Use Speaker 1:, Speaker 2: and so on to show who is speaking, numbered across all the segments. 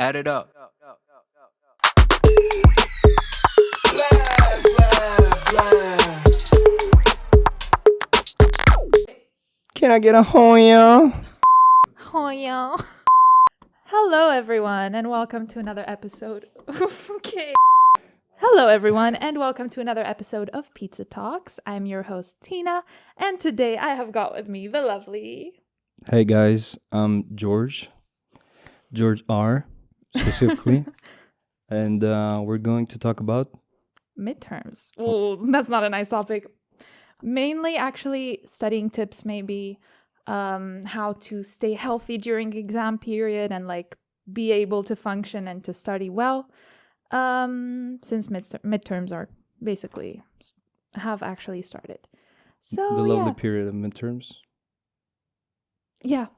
Speaker 1: Add it up.
Speaker 2: Can I get a Hoya?
Speaker 3: Hoya. Hello, everyone, and welcome to another episode. Okay. Hello, everyone, and welcome to another episode of Pizza Talks. I'm your host, Tina, and today I have got with me the lovely...
Speaker 2: Hey guys, I'm George R, specifically, and we're going to talk about
Speaker 3: Midterms. Oh, that's not a nice topic. Mainly, actually, studying tips, maybe how to stay healthy during exam period and like be able to function and to study well. Since midterms are basically have actually started. So
Speaker 2: the lovely period of midterms.
Speaker 3: Yeah.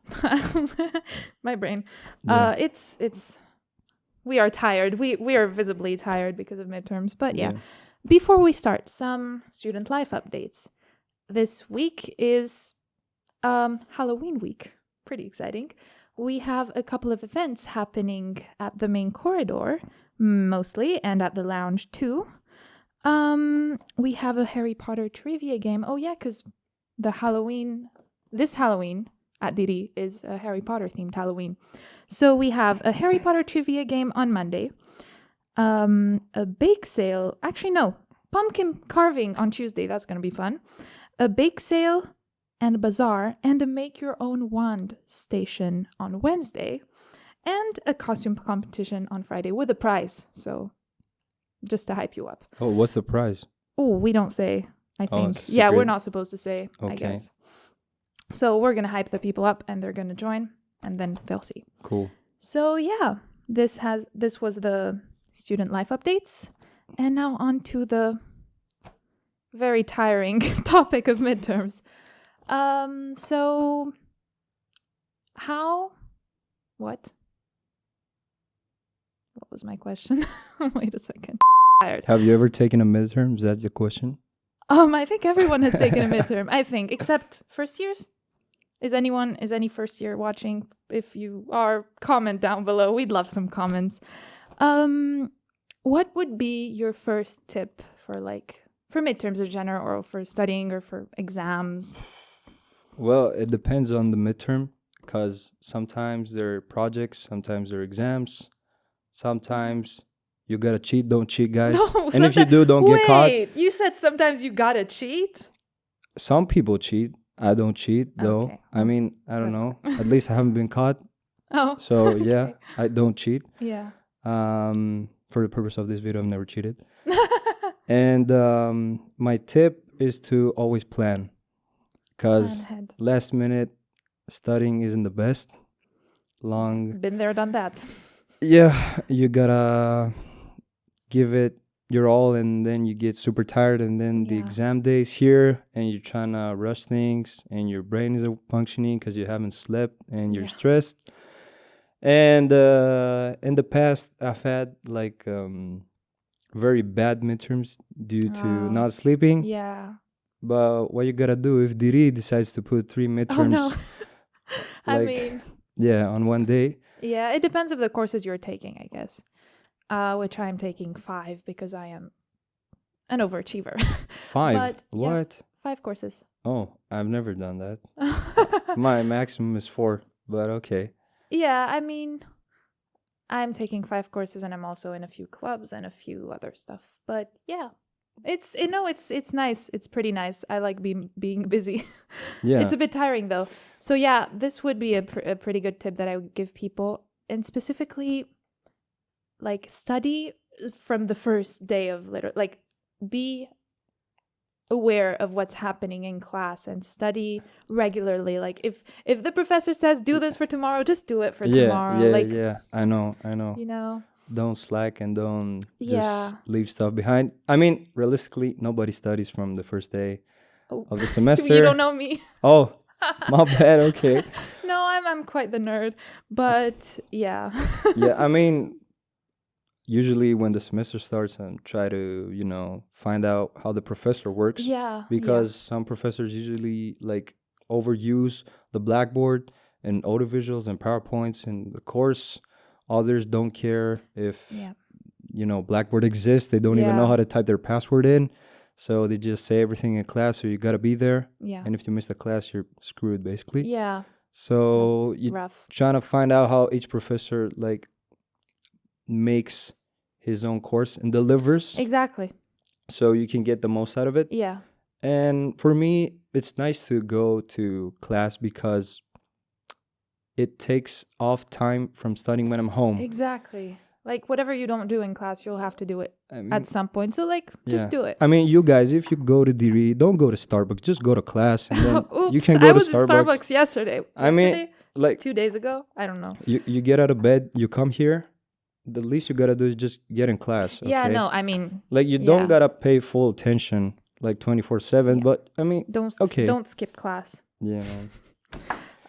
Speaker 3: My brain.
Speaker 2: Yeah.
Speaker 3: It's we are tired. We are visibly tired because of midterms. But yeah. Before we start, some student life updates. This week is Halloween week. Pretty exciting. We have a couple of events happening at the main corridor, mostly, and at the lounge too. We have a Harry Potter trivia game. Oh yeah, because this Halloween at Diri is a Harry Potter themed Halloween. So we have a Harry Potter trivia game on Monday. A bake sale. Actually, no. Pumpkin carving on Tuesday. That's going to be fun. A bake sale and a bazaar and a make your own wand station on Wednesday. And a costume competition on Friday with a prize. So just to hype you up.
Speaker 2: Oh, what's the prize?
Speaker 3: Oh, we don't say, I think.
Speaker 2: It's
Speaker 3: Yeah, we're
Speaker 2: secret.
Speaker 3: not supposed to say,
Speaker 2: Okay.
Speaker 3: I guess. So we're going to hype the people up and they're going to join and then they'll see.
Speaker 2: Cool.
Speaker 3: So yeah, this was the student life updates. And now on to the very tiring topic of midterms. So what was my question? Wait a second. Tired.
Speaker 2: Have you ever taken a midterm? Is that the question?
Speaker 3: I think everyone has taken a midterm. I think, except first years. Is any first year watching? If you are, comment down below. We'd love some comments. What would be your first tip for midterms in general, or for studying, or for exams?
Speaker 2: Well, it depends on the midterm, because sometimes there are projects, sometimes there are exams, sometimes you gotta cheat. Don't cheat, guys.
Speaker 3: No,
Speaker 2: and if you do, don't get caught.
Speaker 3: Wait, you said sometimes you gotta cheat?
Speaker 2: Some people cheat. I don't cheat, though.
Speaker 3: Okay.
Speaker 2: I mean, I don't
Speaker 3: That's
Speaker 2: know. At least I haven't been caught.
Speaker 3: Oh.
Speaker 2: So, yeah,
Speaker 3: Okay.
Speaker 2: I don't cheat.
Speaker 3: Yeah.
Speaker 2: For the purpose of this video, I've never cheated. And my tip is to always plan. Because
Speaker 3: Plan ahead.
Speaker 2: last minute studying isn't the best.
Speaker 3: Been there, done that.
Speaker 2: Yeah, you gotta give it your all, and then you get super tired, and then the
Speaker 3: Yeah.
Speaker 2: exam day is here, and you're trying to rush things, and your brain isn't functioning because you haven't slept, and you're
Speaker 3: Yeah.
Speaker 2: stressed. And in the past, I've had very bad midterms due to
Speaker 3: Oh.
Speaker 2: not sleeping.
Speaker 3: Yeah.
Speaker 2: But what you gotta do if Diri decides to put 3 midterms,
Speaker 3: Oh no. I
Speaker 2: like-
Speaker 3: mean,
Speaker 2: yeah, on one day.
Speaker 3: yeah, it depends of the courses you're taking, I guess. Which I'm taking 5 because I am an overachiever.
Speaker 2: 5.
Speaker 3: But, yeah.
Speaker 2: What?
Speaker 3: 5 courses.
Speaker 2: Oh, I've never done that. My maximum is 4, but okay.
Speaker 3: Yeah, I mean, I'm taking 5 courses and I'm also in a few clubs and a few other stuff. But yeah, it's nice. It's pretty nice. I like being busy.
Speaker 2: Yeah.
Speaker 3: It's a bit tiring though. So yeah, this would be a pretty good tip that I would give people, and specifically, like, study from the first day of be aware of what's happening in class and study regularly. Like if the professor says do this for tomorrow, just do it for tomorrow.
Speaker 2: Yeah. I know.
Speaker 3: You know.
Speaker 2: Don't slack and don't
Speaker 3: Yeah.
Speaker 2: just leave stuff behind. I mean, realistically, nobody studies from the first day
Speaker 3: Oh.
Speaker 2: of the semester.
Speaker 3: You don't know me.
Speaker 2: Oh, my bad. Okay.
Speaker 3: No, I'm quite the nerd, but yeah.
Speaker 2: Yeah, I mean, usually when the semester starts, I try to, find out how the professor works.
Speaker 3: Yeah.
Speaker 2: Because some professors usually overuse the blackboard and audiovisuals and PowerPoints in the course, Others don't care if
Speaker 3: Yeah.
Speaker 2: Blackboard exists. They don't even know
Speaker 3: Yeah.
Speaker 2: how to type their password in, so they just say everything in class. So you gotta be there,
Speaker 3: Yeah.
Speaker 2: and if you miss the class, you're screwed basically.
Speaker 3: Yeah.
Speaker 2: So
Speaker 3: That's
Speaker 2: you
Speaker 3: rough.
Speaker 2: trying to find out how each professor like makes his own course and delivers,
Speaker 3: Exactly.
Speaker 2: so you can get the most out of it.
Speaker 3: Yeah.
Speaker 2: And for me, it's nice to go to class because it takes off time from studying when I'm home.
Speaker 3: Exactly. Like whatever you don't do in class, you'll have to do it
Speaker 2: I mean,
Speaker 3: at some point. So like, just do it.
Speaker 2: I mean, you guys, if you go to DRE, don't go to Starbucks. Just go to class, and then
Speaker 3: Oops,
Speaker 2: you can go
Speaker 3: I
Speaker 2: to
Speaker 3: was
Speaker 2: Starbucks.
Speaker 3: at Starbucks yesterday.
Speaker 2: I mean, like
Speaker 3: 2 days ago. I don't know.
Speaker 2: you get out of bed, you come here. The least you gotta do is just get in class. Okay?
Speaker 3: Yeah, no, I mean,
Speaker 2: like you don't gotta pay full attention like 24/7.
Speaker 3: Yeah.
Speaker 2: But I mean,
Speaker 3: don't skip class.
Speaker 2: yeah,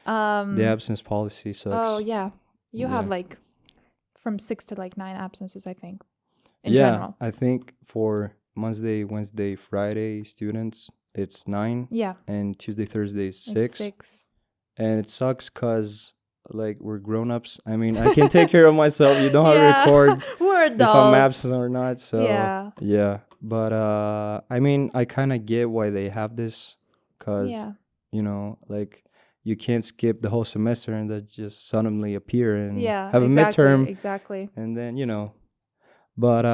Speaker 2: man. The absence policy sucks.
Speaker 3: Oh yeah, you have
Speaker 2: Yeah.
Speaker 3: like from 6 to like 9 absences, I think. In
Speaker 2: yeah,
Speaker 3: general.
Speaker 2: I think for Monday, Wednesday, Friday students, it's 9,
Speaker 3: Yeah.
Speaker 2: and Tuesday, Thursday is
Speaker 3: It's
Speaker 2: 6.
Speaker 3: 6.
Speaker 2: And it sucks because like we're grown-ups. I mean, I can take care of myself. You don't have to
Speaker 3: Yeah.
Speaker 2: record
Speaker 3: We're
Speaker 2: if
Speaker 3: adults.
Speaker 2: I'm absent or not. So
Speaker 3: Yeah.
Speaker 2: But I mean, I kind of get why they have this, because
Speaker 3: Yeah.
Speaker 2: like you can't skip the whole semester and then just suddenly appear and
Speaker 3: Yeah.
Speaker 2: have
Speaker 3: exactly,
Speaker 2: a midterm,
Speaker 3: Exactly.
Speaker 2: and then but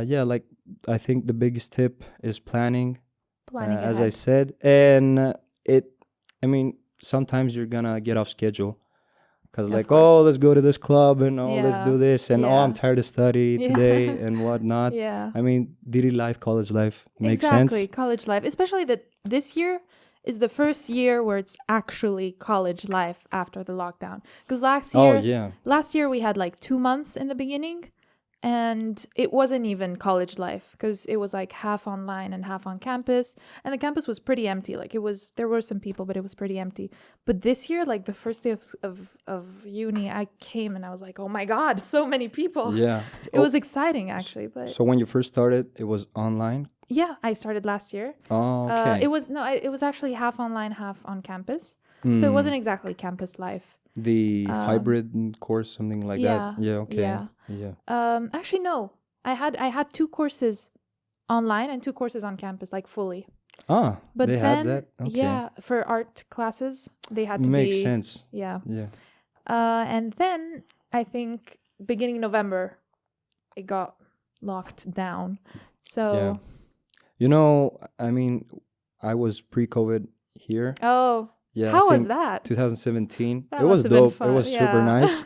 Speaker 2: yeah, like I think the biggest tip is planning,
Speaker 3: Planning
Speaker 2: as I
Speaker 3: ahead.
Speaker 2: said. And I mean, sometimes you're gonna get off schedule because
Speaker 3: Of
Speaker 2: like,
Speaker 3: course.
Speaker 2: oh, let's go to this club, and oh, let's
Speaker 3: Yeah.
Speaker 2: do this, and oh, I'm
Speaker 3: Yeah.
Speaker 2: tired of study
Speaker 3: Yeah.
Speaker 2: today and whatnot.
Speaker 3: Yeah.
Speaker 2: I mean, daily life, college life makes
Speaker 3: Exactly.
Speaker 2: sense.
Speaker 3: College life. Especially that this year is the first year where it's actually college life after the lockdown. Because
Speaker 2: Oh yeah,
Speaker 3: last year we had like 2 months in the beginning, and it wasn't even college life because it was like half online and half on campus, and the campus was pretty empty. Like there were some people, but it was pretty empty. But this year, like the first day of uni, I came and I was like, oh my god, so many people.
Speaker 2: yeah.
Speaker 3: It was exciting actually. But
Speaker 2: So when you first started, it was online.
Speaker 3: yeah, I started last year.
Speaker 2: Oh, okay.
Speaker 3: It was actually half online, half on campus. So it wasn't exactly campus life.
Speaker 2: The hybrid course, something like
Speaker 3: yeah,
Speaker 2: that. Yeah. Okay.
Speaker 3: yeah.
Speaker 2: Yeah.
Speaker 3: Actually no. I had 2 courses online and 2 courses on campus, like fully.
Speaker 2: Ah,
Speaker 3: But
Speaker 2: they
Speaker 3: then
Speaker 2: had that. Okay.
Speaker 3: yeah, for art classes they had to
Speaker 2: Makes
Speaker 3: be
Speaker 2: sense.
Speaker 3: Yeah.
Speaker 2: Yeah.
Speaker 3: And then I think beginning November it got locked down. So
Speaker 2: I mean, I was pre-COVID here.
Speaker 3: oh,
Speaker 2: Yeah.
Speaker 3: how
Speaker 2: I
Speaker 3: was
Speaker 2: think
Speaker 3: that?
Speaker 2: 2017.
Speaker 3: That
Speaker 2: It was
Speaker 3: must have been
Speaker 2: dope. It
Speaker 3: fun,
Speaker 2: was super
Speaker 3: yeah.
Speaker 2: nice.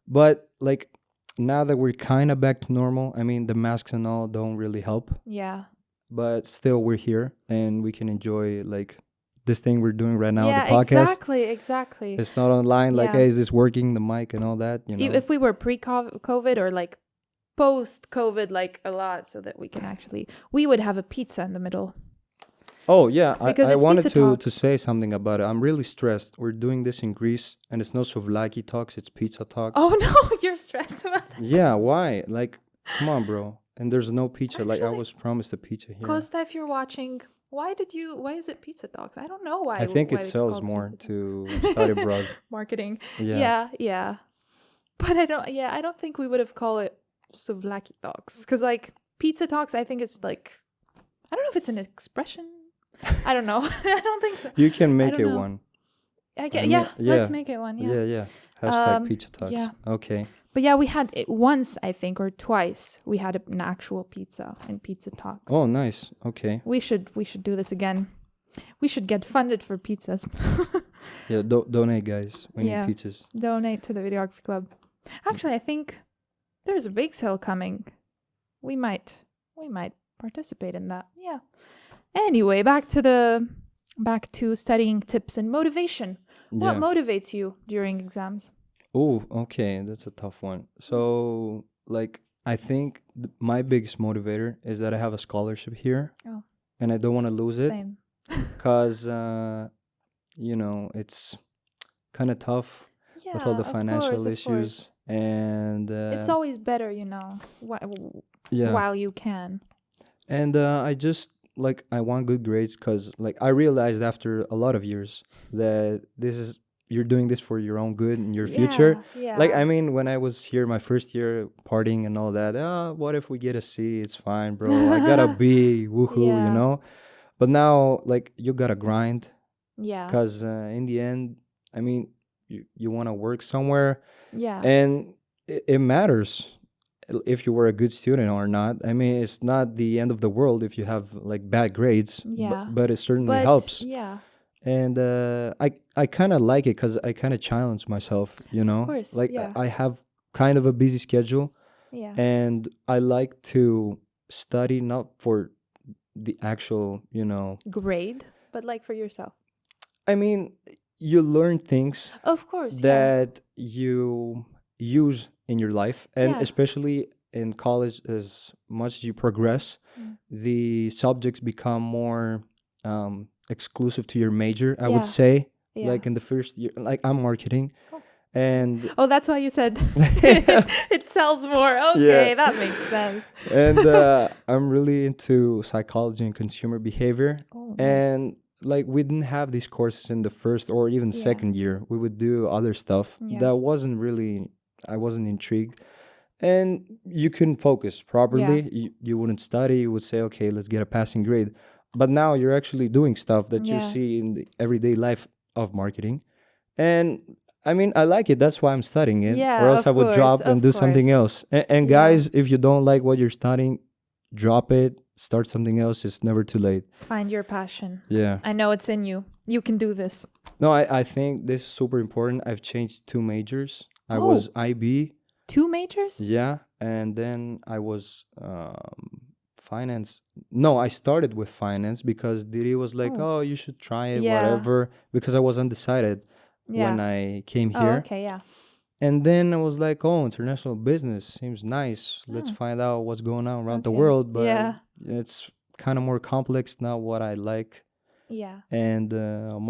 Speaker 2: But like now that we're kind of back to normal, I mean, the masks and all don't really help.
Speaker 3: Yeah.
Speaker 2: But still, we're here and we can enjoy like this thing we're doing right now,
Speaker 3: Yeah,
Speaker 2: the podcast.
Speaker 3: exactly.
Speaker 2: It's not online. Like,
Speaker 3: Yeah.
Speaker 2: hey, is this working? The mic and all that.
Speaker 3: If we were pre-COVID or like post-COVID, like a lot, so that we would have a pizza in the middle.
Speaker 2: Oh yeah,
Speaker 3: Because
Speaker 2: I
Speaker 3: it's
Speaker 2: wanted
Speaker 3: pizza
Speaker 2: to
Speaker 3: talks.
Speaker 2: say something about it. I'm really stressed. We're doing this in Greece, and it's no souvlaki talks. It's pizza talks.
Speaker 3: Oh no, you're stressed about that.
Speaker 2: Yeah, why? Like, come on, bro. And there's no pizza. Like, I
Speaker 3: Actually,
Speaker 2: was promised a pizza here.
Speaker 3: Costa, if you're watching, why is it pizza talks? I don't know why.
Speaker 2: I think
Speaker 3: why
Speaker 2: it
Speaker 3: it's
Speaker 2: sells
Speaker 3: called
Speaker 2: more
Speaker 3: pizza
Speaker 2: to study abroad.
Speaker 3: marketing.
Speaker 2: Yeah.
Speaker 3: Yeah. But I don't think we would have called it souvlaki talks, because like pizza talks, I think it's like, I don't know if it's an expression. I don't know. I don't think so.
Speaker 2: You can make
Speaker 3: don't
Speaker 2: it
Speaker 3: know.
Speaker 2: one.
Speaker 3: Yeah, let's make it one. Yeah.
Speaker 2: Yeah. Hashtag
Speaker 3: Um,
Speaker 2: pizza talks.
Speaker 3: yeah.
Speaker 2: Okay.
Speaker 3: But yeah, we had it once, I think, or twice. We had an actual pizza and pizza talks.
Speaker 2: Oh, nice. Okay.
Speaker 3: We should do this again. We should get funded for pizzas.
Speaker 2: Yeah. Donate, guys. We
Speaker 3: Yeah.
Speaker 2: need pizzas.
Speaker 3: Donate to the Videography Club. Actually, I think there's a bake sale coming. We might participate in that. Yeah. Anyway, back to studying tips and motivation. What
Speaker 2: Yeah.
Speaker 3: motivates you during exams?
Speaker 2: Oh, okay. That's a tough one. So, like, I think my biggest motivator is that I have a scholarship here.
Speaker 3: Oh.
Speaker 2: And I don't want to lose it.
Speaker 3: Same.
Speaker 2: Because, it's kind of tough
Speaker 3: Yeah,
Speaker 2: with all the
Speaker 3: of
Speaker 2: financial
Speaker 3: course, of
Speaker 2: issues.
Speaker 3: course.
Speaker 2: And
Speaker 3: It's always better,
Speaker 2: yeah.
Speaker 3: while you can.
Speaker 2: And I just, like, I want good grades because, like, I realized after a lot of years that this is you're doing this for your own good in your future.
Speaker 3: Yeah.
Speaker 2: Like, I mean, when I was here my first year partying and all that, what if we get a C? It's fine, bro. I got a B, woohoo, you
Speaker 3: Yeah.
Speaker 2: know? But now, like, you gotta grind
Speaker 3: Yeah.
Speaker 2: because in the end, I mean, you want to work somewhere
Speaker 3: Yeah.
Speaker 2: and it matters if you were a good student or not. I mean, it's not the end of the world if you have like bad grades,
Speaker 3: Yeah.
Speaker 2: but it certainly
Speaker 3: But
Speaker 2: helps.
Speaker 3: yeah.
Speaker 2: And I kind of like it because I kind of challenge myself, you know?
Speaker 3: course,
Speaker 2: Like
Speaker 3: yeah.
Speaker 2: I have kind of a busy schedule
Speaker 3: Yeah.
Speaker 2: and I like to study not for the actual, you know,
Speaker 3: Grade, but like for yourself.
Speaker 2: I mean, you learn things
Speaker 3: Of course.
Speaker 2: that you use in your life, and
Speaker 3: Yeah.
Speaker 2: especially in college, as much as you progress, the subjects become more exclusive to your major, I
Speaker 3: Yeah.
Speaker 2: would say.
Speaker 3: Yeah.
Speaker 2: Like in the first year, like I'm marketing,
Speaker 3: Oh.
Speaker 2: and
Speaker 3: Oh, that's why you said it sells more. Okay,
Speaker 2: Yeah.
Speaker 3: that makes sense.
Speaker 2: and I'm really into psychology and consumer behavior.
Speaker 3: Oh, nice.
Speaker 2: And like we didn't have these courses in the first or even
Speaker 3: Yeah.
Speaker 2: second year. We would do other stuff
Speaker 3: Yeah.
Speaker 2: that wasn't really, I wasn't intrigued. And you couldn't focus properly. You wouldn't study. You would say, okay, let's get a passing grade. But now you're actually doing stuff that you
Speaker 3: Yeah.
Speaker 2: see in the everyday life of marketing. And I mean, I like it. That's why I'm studying it.
Speaker 3: Yeah,
Speaker 2: Or else
Speaker 3: of
Speaker 2: I would
Speaker 3: course,
Speaker 2: drop and
Speaker 3: of
Speaker 2: do something
Speaker 3: course.
Speaker 2: else. And
Speaker 3: Yeah.
Speaker 2: guys, if you don't like what you're studying, drop it, start something else. It's never too late.
Speaker 3: Find your passion.
Speaker 2: Yeah.
Speaker 3: I know it's in you. You can do this.
Speaker 2: No, I think this is super important. I've changed 2 majors. I
Speaker 3: Oh.
Speaker 2: was IB,
Speaker 3: 2 majors?
Speaker 2: yeah, and then I was finance. No, I started with finance because Didi was like,
Speaker 3: Oh.
Speaker 2: "Oh, you should try it,
Speaker 3: Yeah.
Speaker 2: whatever," because I was undecided
Speaker 3: Yeah.
Speaker 2: when I came
Speaker 3: Oh,
Speaker 2: here.
Speaker 3: okay, yeah.
Speaker 2: And then I was like, "Oh, international business seems nice. Let's find out what's going on around the
Speaker 3: Okay.
Speaker 2: world." But
Speaker 3: Yeah.
Speaker 2: it's kind of more complex, not what I like.
Speaker 3: Yeah.
Speaker 2: And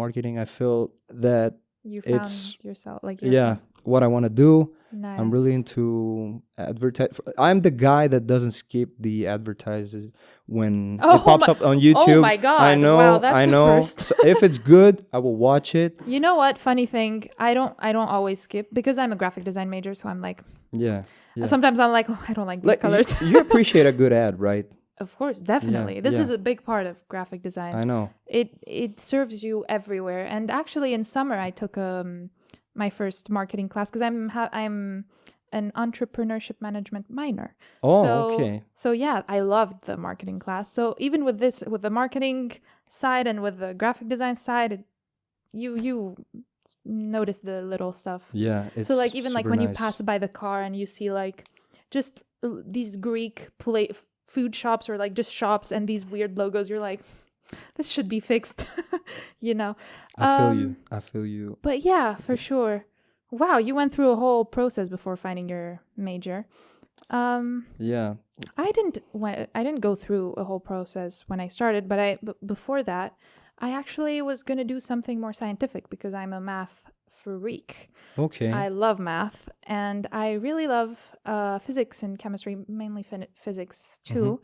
Speaker 2: marketing, I feel that
Speaker 3: You found
Speaker 2: it's
Speaker 3: yourself like your
Speaker 2: yeah what I want to do.
Speaker 3: Nice.
Speaker 2: I'm really into advertise. I'm the guy that doesn't skip the advertises when
Speaker 3: Oh
Speaker 2: it pops
Speaker 3: my-
Speaker 2: up on YouTube.
Speaker 3: my God.
Speaker 2: I know,
Speaker 3: Wow, that's
Speaker 2: I
Speaker 3: a
Speaker 2: know.
Speaker 3: first.
Speaker 2: So if it's good, I will watch it.
Speaker 3: You know what? Funny thing, I don't always skip because I'm a graphic design major, so I'm like
Speaker 2: Yeah, yeah.
Speaker 3: sometimes I'm like, oh, I don't like these
Speaker 2: Like,
Speaker 3: colors.
Speaker 2: you appreciate a good ad, right?
Speaker 3: Of course, definitely. This
Speaker 2: yeah.
Speaker 3: is a big part of graphic design.
Speaker 2: I know.
Speaker 3: It serves you everywhere. And actually, in summer, I took my first marketing class because I'm an entrepreneurship management minor.
Speaker 2: Oh,
Speaker 3: So-
Speaker 2: okay.
Speaker 3: So yeah, I loved the marketing class. So even with this, with the marketing side and with the graphic design side, you notice the little stuff.
Speaker 2: Yeah, it's
Speaker 3: So like even like
Speaker 2: super
Speaker 3: when you
Speaker 2: nice.
Speaker 3: pass by the car and you see like just these Greek food shops or like just shops and these weird logos, you're like, this should be fixed, you know.
Speaker 2: I feel you. I feel you.
Speaker 3: But yeah, for sure. Wow, you went through a whole process before finding your major.
Speaker 2: Yeah.
Speaker 3: I didn't go through a whole process when I started, but before that, I actually was going to do something more scientific because I'm a math freak.
Speaker 2: Okay.
Speaker 3: I love math and I really love physics and chemistry, mainly physics too.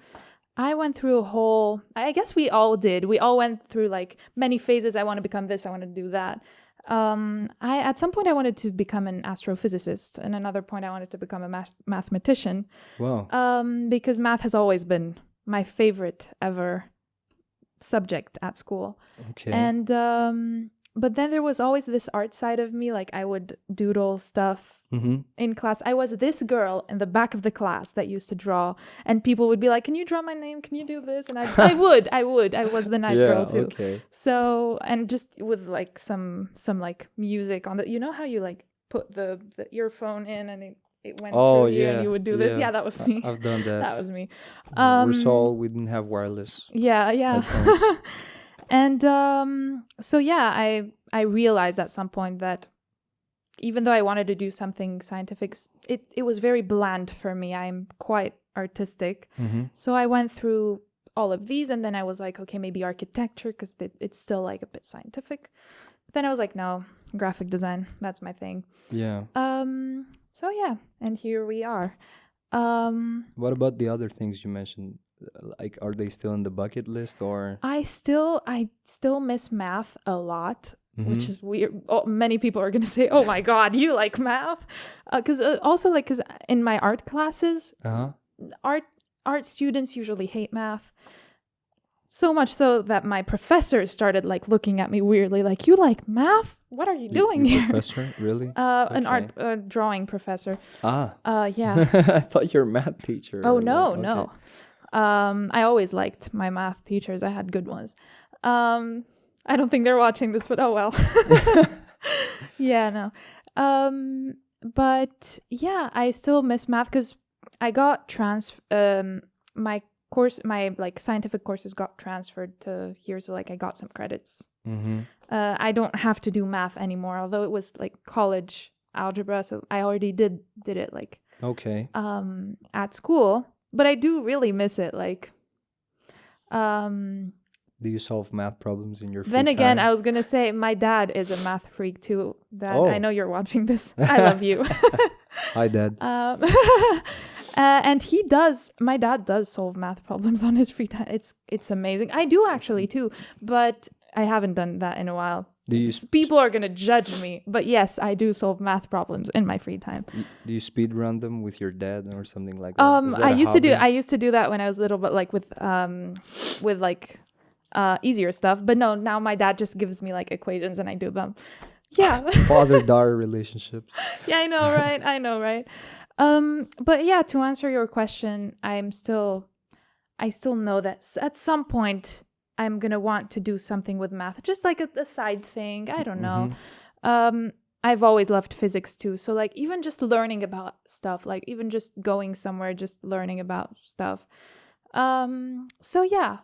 Speaker 3: I went through a whole, I guess we all did. We all went through like many phases. I want to become this, I want to do that. At some point I wanted to become an astrophysicist, and another point I wanted to become a mathematician.
Speaker 2: Wow.
Speaker 3: Because math has always been my favorite ever subject at school.
Speaker 2: Okay.
Speaker 3: And but then there was always this art side of me, like I would doodle stuff in class. I was this girl in the back of the class that used to draw, and people would be like, "Can you draw my name? Can you do this?" And I would. I was the nice girl too.
Speaker 2: Okay.
Speaker 3: So, and just with like some like music on the, you know how you like put the earphone in and it went
Speaker 2: Oh,
Speaker 3: through you
Speaker 2: yeah,
Speaker 3: and you would do this.
Speaker 2: yeah.
Speaker 3: Yeah, that was me.
Speaker 2: I've done that.
Speaker 3: That was me.
Speaker 2: Rusol, we didn't have wireless.
Speaker 3: Yeah.
Speaker 2: headphones.
Speaker 3: And so yeah, I realized at some point that even though I wanted to do something scientific, it was very bland for me. I'm quite artistic. So I went through all of these, and then I was like, okay, maybe architecture, because it's still like a bit scientific. But then I was like, no, graphic design, that's my thing.
Speaker 2: Yeah.
Speaker 3: So yeah, and here we are.
Speaker 2: What about the other things you mentioned? Like, are they still in the bucket list or?
Speaker 3: I still miss math a lot. which is weird. Many people are going to say, oh my God, you like math? Because because in my art classes, art students usually hate math. So much so that my professor started like looking at me weirdly, like, you like math? What are you doing here?
Speaker 2: Professor, really?
Speaker 3: An art drawing professor.
Speaker 2: Yeah.
Speaker 3: Yeah.
Speaker 2: I thought you're a math teacher.
Speaker 3: Oh, no, no. I always liked my math teachers. I had good ones. I don't think they're watching this, but oh well. Yeah, no. But yeah, I still miss math because I got my like scientific courses got transferred to here, so like I got some credits. I don't have to do math anymore, although it was like college algebra, so I already did it like at school. But I do really miss it. Like,
Speaker 2: do you solve math problems in your free
Speaker 3: then again,
Speaker 2: time?
Speaker 3: I was gonna say my dad is a math freak too. Dad, I know you're watching this. I love you.
Speaker 2: Hi, Dad.
Speaker 3: And my dad does solve math problems on his free time. It's amazing. I do actually too, but I haven't done that in a while. People are gonna judge me, but yes, I do solve math problems in my free time.
Speaker 2: Do you speed run them with your dad or something like that?
Speaker 3: I used to do that when I was little, but like with like easier stuff. But no, now my dad just gives me like equations and I do them. Yeah.
Speaker 2: Father-daughter relationships.
Speaker 3: Yeah, I know, right? But yeah, to answer your question, I still know that at some point I'm gonna want to do something with math, just like a side thing. I don't know. I've always loved physics too, so like even just learning about stuff, like even just going somewhere, just learning about stuff. So yeah,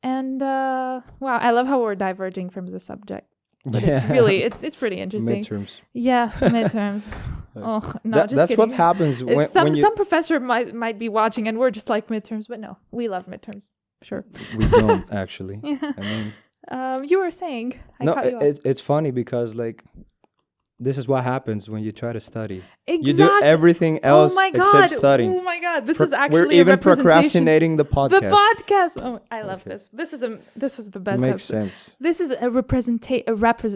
Speaker 3: and wow, I love how we're diverging from the subject. But it's really it's pretty interesting.
Speaker 2: Midterms.
Speaker 3: Yeah, midterms. Oh no, just
Speaker 2: that's
Speaker 3: kidding.
Speaker 2: what happens when
Speaker 3: some professor might be watching and we're just like midterms, but no, we love midterms. Sure.
Speaker 2: We don't actually.
Speaker 3: Yeah.
Speaker 2: I mean,
Speaker 3: you were saying.
Speaker 2: It's funny because like this is what happens when you try to study.
Speaker 3: Exactly.
Speaker 2: You do everything else except studying.
Speaker 3: Oh my God! This is actually
Speaker 2: we're even
Speaker 3: a representation.
Speaker 2: Procrastinating the podcast.
Speaker 3: The podcast. Oh, I love this. This is the best.
Speaker 2: Makes
Speaker 3: episode.
Speaker 2: sense.
Speaker 3: This is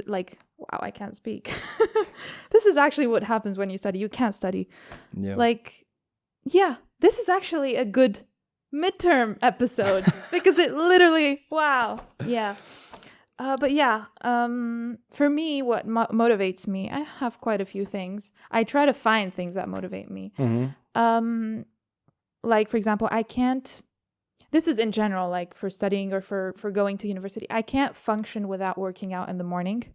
Speaker 3: like wow, I can't speak. This is actually what happens when you study. You can't study.
Speaker 2: Yeah.
Speaker 3: Like, yeah, this is actually a good midterm episode because it literally wow. Yeah. But yeah, for me, what motivates me, I have quite a few things. I try to find things that motivate me. Like, for example, this is in general, like for studying or for going to university, I can't function without working out in the morning.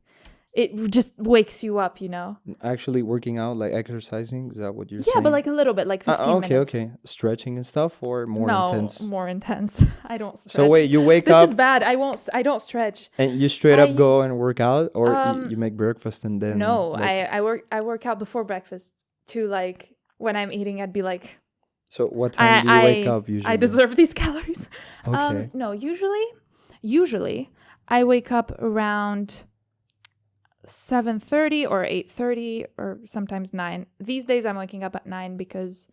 Speaker 3: It just wakes you up, you know. Actually
Speaker 2: working out, like exercising, is that what you're saying?
Speaker 3: Yeah, but like a little bit, like 15 minutes.
Speaker 2: Okay. Stretching and stuff or more intense? No,
Speaker 3: more intense. I don't stretch.
Speaker 2: So wait, you wake up...
Speaker 3: This is bad. I don't stretch.
Speaker 2: And you straight up go and work out? Or you make breakfast and then...
Speaker 3: No, like... I work out before breakfast to like, when I'm eating, I'd be like...
Speaker 2: So what time do you wake up usually?
Speaker 3: I deserve these calories.
Speaker 2: Okay.
Speaker 3: No, usually I wake up around 7:30 or 8:30 or sometimes 9. These days I'm waking up at 9 because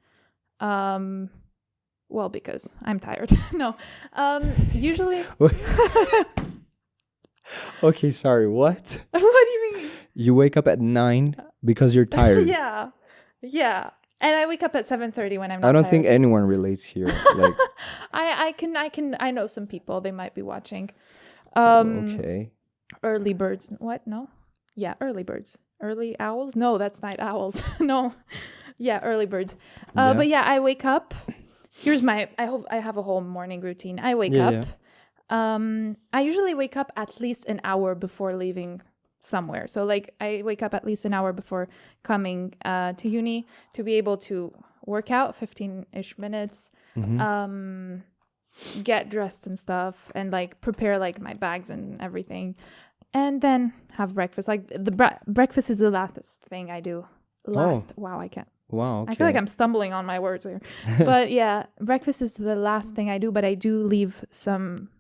Speaker 3: because I'm tired. No. Usually
Speaker 2: Okay, sorry, what?
Speaker 3: What do you mean?
Speaker 2: You wake up at 9 because you're tired.
Speaker 3: Yeah. And I wake up at 7:30 when I'm not
Speaker 2: I don't
Speaker 3: tired.
Speaker 2: think anyone relates here. Like
Speaker 3: I know some people, they might be watching.
Speaker 2: Okay.
Speaker 3: Early birds. What? No? Yeah, early birds. Early owls? No, that's night owls. No. Yeah, early birds. But yeah, I wake up. Here's I have a whole morning routine. I wake up. Yeah. I usually wake up at least an hour before leaving somewhere. So like I wake up at least an hour before coming to uni to be able to work out 15-ish minutes, get dressed and stuff, and like prepare like my bags and everything. And then have breakfast. Like the breakfast is the last thing I do. Wow, I can't.
Speaker 2: Wow, okay.
Speaker 3: I feel like I'm stumbling on my words here. But yeah, breakfast is the last thing I do. But I do leave some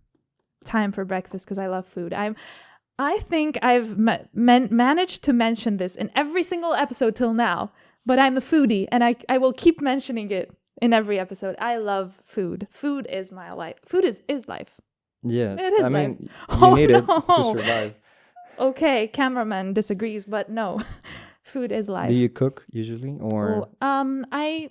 Speaker 3: time for breakfast because I love food. I think I've managed to mention this in every single episode till now. But I'm a foodie, and I will keep mentioning it in every episode. I love food. Food is my life. Food is life.
Speaker 2: Yeah,
Speaker 3: it is.
Speaker 2: I mean, you need it to survive.
Speaker 3: Okay, cameraman disagrees, but no, food is life.
Speaker 2: Do you cook usually, or?
Speaker 3: I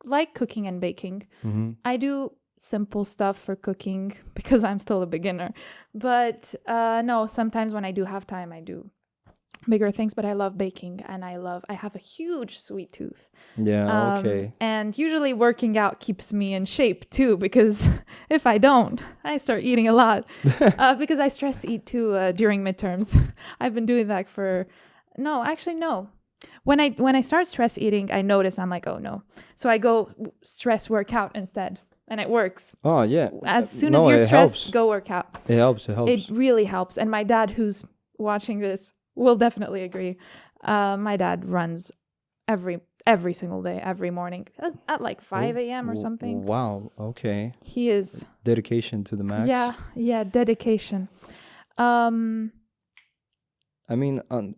Speaker 3: like cooking and baking.
Speaker 2: Mm-hmm.
Speaker 3: I do simple stuff for cooking because I'm still a beginner. But no, sometimes when I do have time, I do bigger things. But I love baking, and I have a huge sweet tooth.
Speaker 2: Yeah. Okay.
Speaker 3: And usually working out keeps me in shape too, because if I don't, I start eating a lot. Because I stress eat too during midterms. I've been doing that no. When I start stress eating, I notice I'm like, oh no. So I go stress workout instead, and it works.
Speaker 2: Oh yeah.
Speaker 3: As soon as you're stressed, go work out.
Speaker 2: It helps. It helps.
Speaker 3: It really helps. And my dad, who's watching this, will definitely agree. My dad runs every single day, every morning at like 5 a.m. or something.
Speaker 2: Wow. Okay.
Speaker 3: He is
Speaker 2: dedication to the max.
Speaker 3: Yeah, dedication.
Speaker 2: I mean, on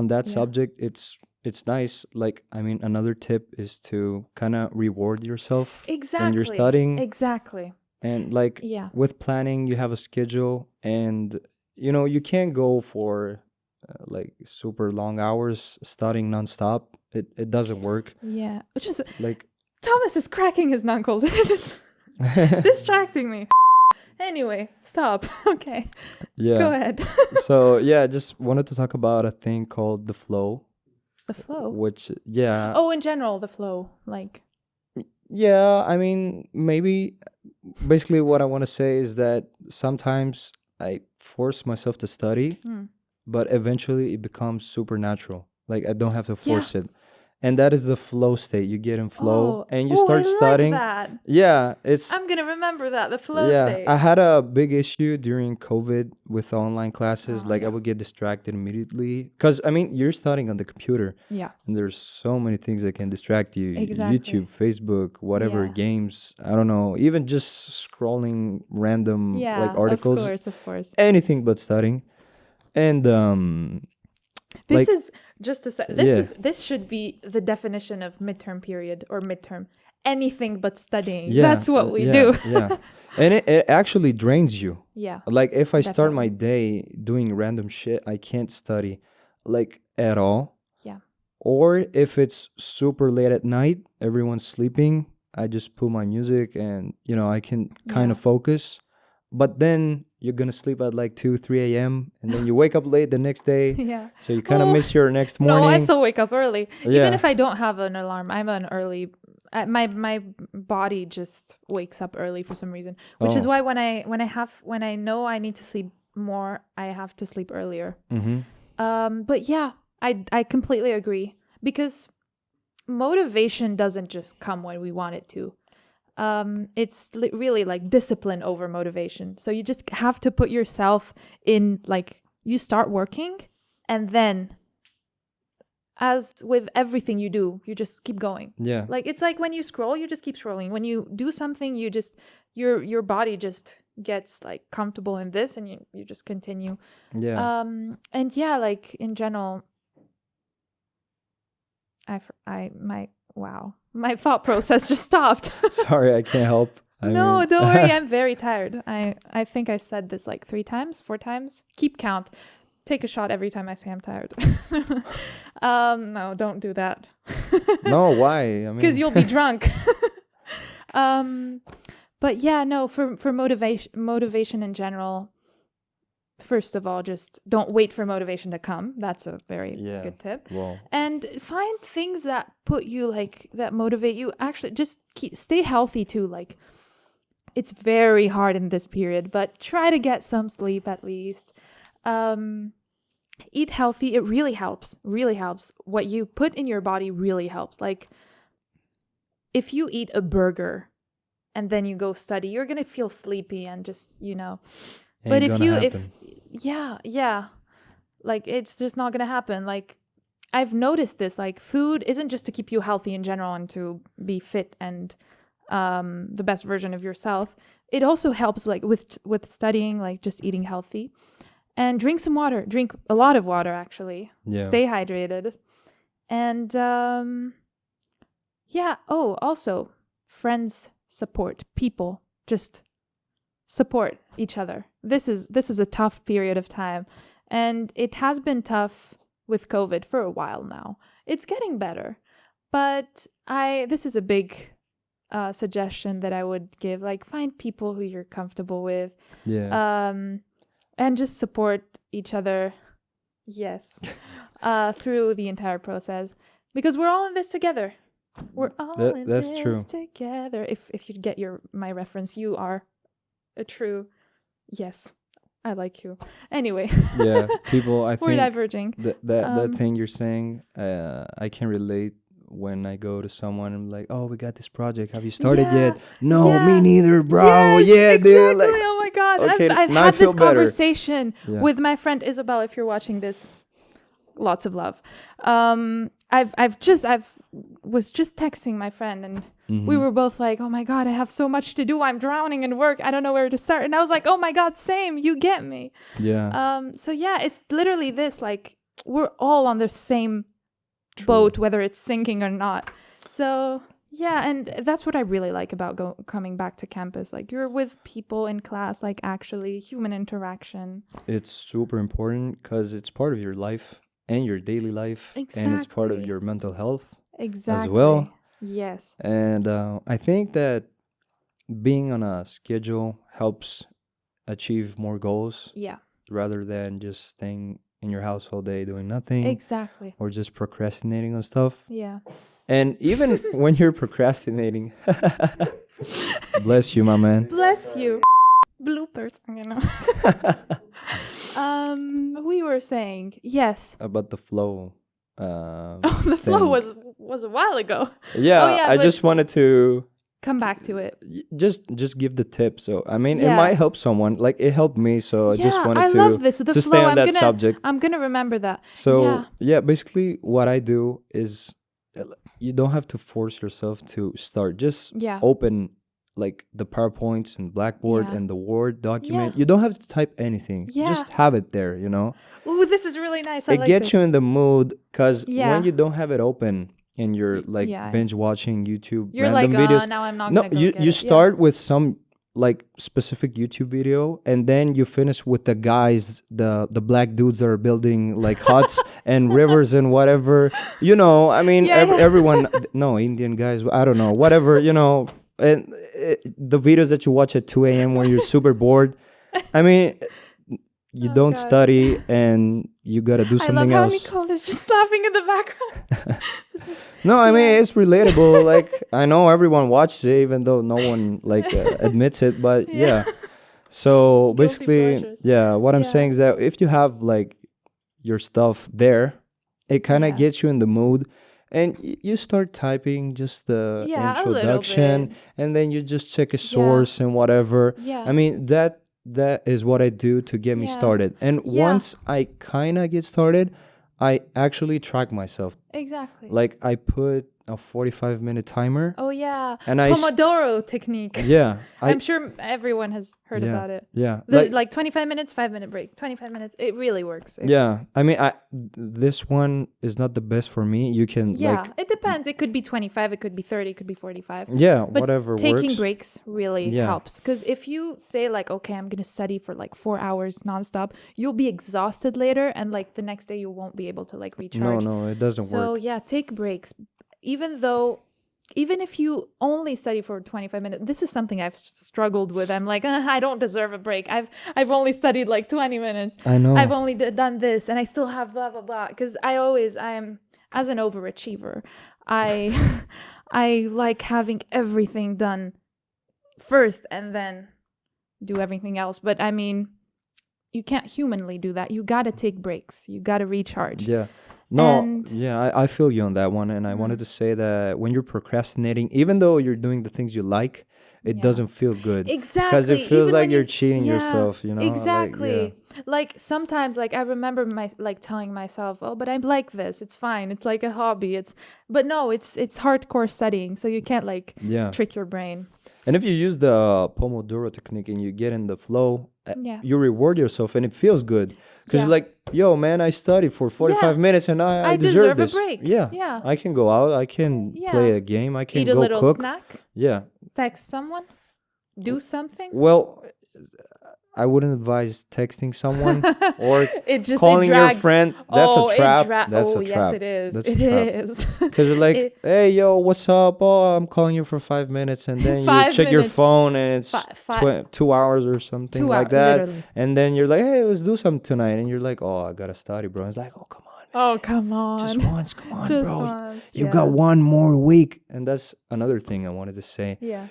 Speaker 2: that subject, it's nice. Like, I mean, another tip is to kind of reward yourself when you're studying.
Speaker 3: Exactly.
Speaker 2: And like with planning, you have a schedule, and you can't go for like super long hours studying nonstop. It doesn't work.
Speaker 3: Yeah, which is
Speaker 2: like
Speaker 3: Thomas is cracking his knuckles. It is distracting me. Anyway, stop. Okay.
Speaker 2: Yeah.
Speaker 3: Go ahead.
Speaker 2: So yeah, just wanted to talk about a thing called the flow.
Speaker 3: The flow.
Speaker 2: Which
Speaker 3: in general, the flow, like.
Speaker 2: Yeah, I mean, maybe basically what I want to say is that sometimes I force myself to study, but eventually it becomes supernatural. Like I don't have to force it. And that is the flow state. You get in flow and you start studying.
Speaker 3: Like that.
Speaker 2: Yeah,
Speaker 3: I'm going to remember that, the flow state.
Speaker 2: I had a big issue during COVID with online classes. I would get distracted immediately. Because, I mean, you're studying on the computer.
Speaker 3: Yeah.
Speaker 2: And there's so many things that can distract you.
Speaker 3: Exactly.
Speaker 2: YouTube, Facebook, whatever, games. I don't know. Even just scrolling random articles.
Speaker 3: Of course.
Speaker 2: Anything but studying. And...
Speaker 3: This is just to say, this should be the definition of midterm period or midterm. Anything but studying. Yeah, that's what we do.
Speaker 2: Yeah. And it actually drains you.
Speaker 3: Yeah.
Speaker 2: Like if I start my day doing random shit, I can't study like at all.
Speaker 3: Yeah.
Speaker 2: Or if it's super late at night, everyone's sleeping, I just put my music and, I can kind of focus. But then you're going to sleep at like 2, 3 a.m. and then you wake up late the next day.
Speaker 3: Yeah.
Speaker 2: So you kind of miss your next morning.
Speaker 3: No, I still wake up early. Yeah. Even if I don't have an alarm, I'm an early... My body just wakes up early for some reason, which is why when I know I need to sleep more, I have to sleep earlier.
Speaker 2: Mm-hmm.
Speaker 3: But yeah, I completely agree, because motivation doesn't just come when we want it to. It's really like discipline over motivation. So you just have to put yourself in, like, you start working, and then as with everything you do, you just keep going.
Speaker 2: Yeah.
Speaker 3: Like it's like when you scroll, you just keep scrolling. When you do something, you just your body just gets like comfortable in this, and you just continue.
Speaker 2: Yeah.
Speaker 3: And yeah, like in general, my thought process just stopped.
Speaker 2: Sorry, I can't help.
Speaker 3: Don't worry, I'm very tired. I think I said this like 3 times, 4 times. Keep count. Take a shot every time I say I'm tired. No, don't do that.
Speaker 2: No, why? I mean,
Speaker 3: because you'll be drunk. But yeah, no, for motivation in general, first of all, just don't wait for motivation to come. That's a very good tip.
Speaker 2: Well.
Speaker 3: And find things that put you that motivate you. Actually, just stay healthy too. Like, it's very hard in this period, but try to get some sleep at least. Eat healthy. It really helps. What you put in your body really helps. Like, if you eat a burger and then you go study, you're gonna feel sleepy and just But like, it's just not gonna happen. Like, I've noticed this. Like, food isn't just to keep you healthy in general and to be fit and the best version of yourself. It also helps, like, with studying, like just eating healthy. And drink some water. Drink a lot of water, actually.
Speaker 2: Yeah.
Speaker 3: Stay hydrated. And also friends support. People just support each other. This is a tough period of time. And it has been tough with COVID for a while now. It's getting better. But this is a big suggestion that I would give. Like, find people who you're comfortable with.
Speaker 2: Yeah.
Speaker 3: And just support each other. Yes. Through the entire process. Because we're all in this together. We're all in
Speaker 2: that's
Speaker 3: this
Speaker 2: true.
Speaker 3: together. If you get my reference, you are a true... Yes. I like you. Anyway.
Speaker 2: Yeah. People, I
Speaker 3: We're
Speaker 2: think
Speaker 3: diverging.
Speaker 2: that thing you're saying, I can relate when I go to someone and I'm like, oh, we got this project. Have you started yet? No, me neither, bro.
Speaker 3: Yes,
Speaker 2: yeah,
Speaker 3: exactly.
Speaker 2: dude. Like,
Speaker 3: Oh my God.
Speaker 2: okay,
Speaker 3: I've
Speaker 2: now I
Speaker 3: had
Speaker 2: feel
Speaker 3: this
Speaker 2: better.
Speaker 3: conversation with my friend Isabel. If you're watching this, lots of love. I was just texting my friend and we were both like, oh my God, I have so much to do. I'm drowning in work. I don't know where to start. And I was like, oh my God, same. You get me.
Speaker 2: Yeah.
Speaker 3: So yeah, it's literally this, like, we're all on the same boat, whether it's sinking or not. So yeah, and that's what I really like about coming back to campus. Like, you're with people in class, like actually human interaction.
Speaker 2: It's super important because it's part of your life and your daily life. And it's part of your mental health as well.
Speaker 3: Yes.
Speaker 2: And I think that being on a schedule helps achieve more goals.
Speaker 3: Yeah.
Speaker 2: Rather than just staying in your house all day doing nothing.
Speaker 3: Exactly.
Speaker 2: Or just procrastinating on stuff.
Speaker 3: Yeah.
Speaker 2: And even when you're procrastinating, bless you, my man.
Speaker 3: Bless you. Bloopers, you know. We were saying, yes.
Speaker 2: About the flow.
Speaker 3: The flow was a while ago.
Speaker 2: Yeah, I just wanted to
Speaker 3: come back to it.
Speaker 2: Just give the tip. So I mean, it might help someone. Like, it helped me. So I just wanted to
Speaker 3: love this. The
Speaker 2: to
Speaker 3: flow,
Speaker 2: stay on that subject.
Speaker 3: I'm gonna remember that.
Speaker 2: So yeah, basically what I do is you don't have to force yourself to start. Just open like the PowerPoints and Blackboard and the Word document. You don't have to type anything. Just have it there, you know?
Speaker 3: Ooh, this is really nice.
Speaker 2: It gets you in the mood because when you don't have it open and you're like binge watching YouTube random videos.
Speaker 3: Now I'm not gonna go
Speaker 2: you start with some like specific YouTube video and then you finish with the guys, the black dudes that are building like huts and rivers and whatever. You know, I mean, everyone, no, Indian guys, I don't know, whatever, you know. And the videos that you watch at 2 a.m. when you're super bored, I mean, you don't study and you gotta do something else.
Speaker 3: I love how Nicole is just laughing in the background.
Speaker 2: No, I mean, it's relatable. Like, I know everyone watches it, even though no one like admits it. But yeah, so basically, what I'm saying is that if you have like your stuff there, it kind of gets you in the mood. And you start typing just the introduction, and then you just check a source and whatever. Yeah. I mean, that is what I do to get me started. And once I kind of get started, I actually track myself.
Speaker 3: Exactly.
Speaker 2: Like, I put a 45-minute timer.
Speaker 3: Oh, yeah.
Speaker 2: And
Speaker 3: Pomodoro technique.
Speaker 2: Yeah.
Speaker 3: I'm sure everyone has heard about it.
Speaker 2: Yeah.
Speaker 3: Like 25 minutes, 5-minute break. 25 minutes. It really works.
Speaker 2: I mean, this one is not the best for me. You can
Speaker 3: it depends. It could be 25. It could be 30. It could be 45.
Speaker 2: Yeah,
Speaker 3: but
Speaker 2: whatever
Speaker 3: taking
Speaker 2: works.
Speaker 3: breaks really helps. Because if you say like, okay, I'm going to study for like 4 hours nonstop, you'll be exhausted later. And like the next day you won't be able to like recharge.
Speaker 2: No, it doesn't work.
Speaker 3: So yeah, take breaks. Even if you only study for 25 minutes, this is something I've struggled with. I'm like, I don't deserve a break. I've only studied like 20 minutes.
Speaker 2: I know.
Speaker 3: I've only done this and I still have blah, blah, blah. Because I'm, as an overachiever, I like having everything done first and then do everything else. But I mean, you can't humanly do that. You got to take breaks. You got to recharge.
Speaker 2: Yeah. No, I feel you on that one. And I wanted to say that when you're procrastinating, even though you're doing the things you like, it doesn't feel good.
Speaker 3: Exactly.
Speaker 2: Because it feels like you're cheating yourself, you know?
Speaker 3: Exactly. Like sometimes, like I remember telling myself, oh, but I like this. It's fine. It's like a hobby. But no, it's hardcore studying. So you can't trick your brain.
Speaker 2: And if you use the Pomodoro technique and you get in the flow, you reward yourself and it feels good. Because you're like, yo, man, I studied for 45 minutes and I deserve this.
Speaker 3: A break.
Speaker 2: Yeah. I can go out. I can play a game. I can
Speaker 3: eat
Speaker 2: go
Speaker 3: a little
Speaker 2: cook.
Speaker 3: Snack.
Speaker 2: Yeah.
Speaker 3: Text someone. Do something.
Speaker 2: Well, I wouldn't advise texting someone or
Speaker 3: it just
Speaker 2: calling
Speaker 3: it
Speaker 2: your
Speaker 3: drags.
Speaker 2: friend. That's a trap. That's
Speaker 3: Oh
Speaker 2: a
Speaker 3: yes,
Speaker 2: trap.
Speaker 3: it is.
Speaker 2: That's
Speaker 3: It
Speaker 2: a trap.
Speaker 3: is.
Speaker 2: Because you're like, hey, yo, what's up? Oh, I'm calling you for 5 minutes. And then you
Speaker 3: 5
Speaker 2: check your
Speaker 3: minutes.
Speaker 2: phone and it's 2 hours or something
Speaker 3: 2
Speaker 2: like
Speaker 3: hours,
Speaker 2: that.
Speaker 3: literally.
Speaker 2: And then you're like, hey, let's do something tonight. And you're like, oh, I got to study, bro. It's like, oh, come on.
Speaker 3: Oh come on.
Speaker 2: Just once. Come on,
Speaker 3: Just
Speaker 2: bro.
Speaker 3: once.
Speaker 2: You got 1 more week. And that's another thing I wanted to say.
Speaker 3: Yeah.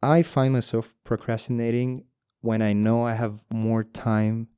Speaker 2: I find myself procrastinating when I know I have more time